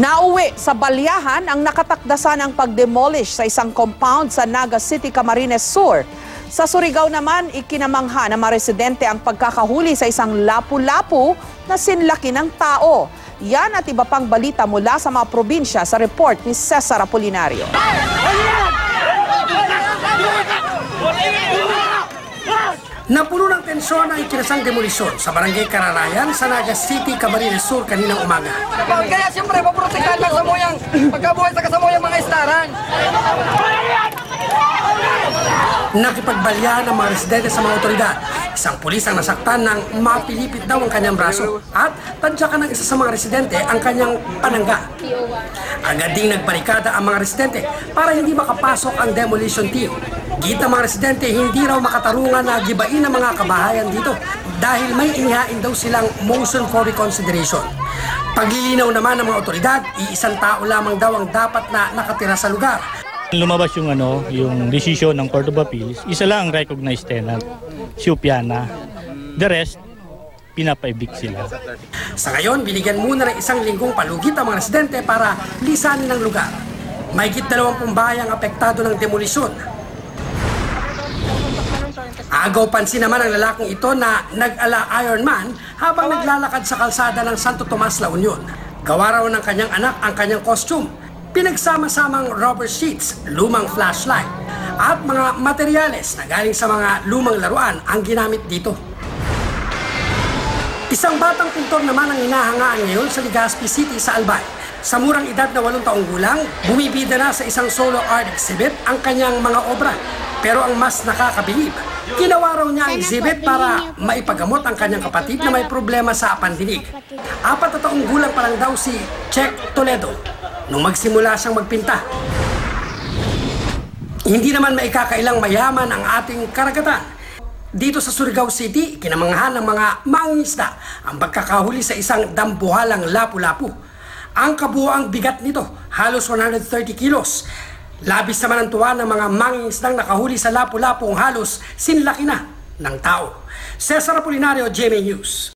Nauwi sa Balyahan ang nakatakdasan ang pagdemolish sa isang compound sa Naga City, Camarines Sur. Sa Surigao naman, ikinamangha ng mga residente ang pagkakahuli sa isang lapu-lapu na sinlaki ng tao. Yan at iba pang balita mula sa mga probinsya sa report ni Cesar Apolinario. Napuno ng tensyon ang ikinasang demolisyon sa Barangay Kararayan sa Naga City, Camarines Sur kaninang umaga. Kaya siyempre, paprotektahan ng samuyang pagkabuhay sa kasamuyang mga istaran. Nakipagbalyahan ng mga residente sa mga otoridad. Isang pulis ang nasaktan ng mapilipit daw ang kanyang braso at tadyakan ng isa sa mga residente ang kanyang panangga. Agad ding nagbarikada ang mga residente para hindi makapasok ang demolition team. Gita mga residente, hindi raw makatarungan na gibain ang mga kabahayan dito dahil may inihain daw silang motion for reconsideration. Paglilinaw naman ng mga otoridad, iisang tao lamang daw ang dapat na nakatira sa lugar. Lumabas yung desisyon ng Court of Appeals, isa lang ang recognized tenant, si Upiana. The rest, pinapa-evict sila. Sa ngayon, binigyan muna ng isang linggong palugit ang mga residente para lisanin ang lugar. Mahigit 20 bahay ang apektado ng demolisyon. Agaw pansin naman ang lalaking ito na nag-ala Ironman habang naglalakad sa kalsada ng Santo Tomas, La Union. Gawa raw ng kanyang anak ang kanyang costume. Pinagsama-samang rubber sheets, lumang flashlight at mga materyales na galing sa mga lumang laruan ang ginamit dito. Isang batang pintor naman ang hinahangaan ngayon sa Legazpi City sa Albay. Sa murang edad na 8 taong gulang, bumibida na sa isang solo art exhibit ang kanyang mga obra. Pero ang mas nakakabilib, ginawa raw niya ang exhibit para maipagamot ang kanyang kapatid na may problema sa pandinig. 4 na taong gulang pa lang daw si Check Toledo nung magsimula siyang magpinta. Hindi naman maikakailang mayaman ang ating karagatan. Dito sa Surigao City, kinamanghan ng mga mangingisda ang pagkakahuli sa isang dambuhalang lapu-lapu. Ang kabuuang bigat nito, halos 130 kilos. Labis naman ang tuwa ng mga mangingisdang nakahuli sa lapu-lapong halos sinlaki na ng tao. Cesar Apolinario, GMA News.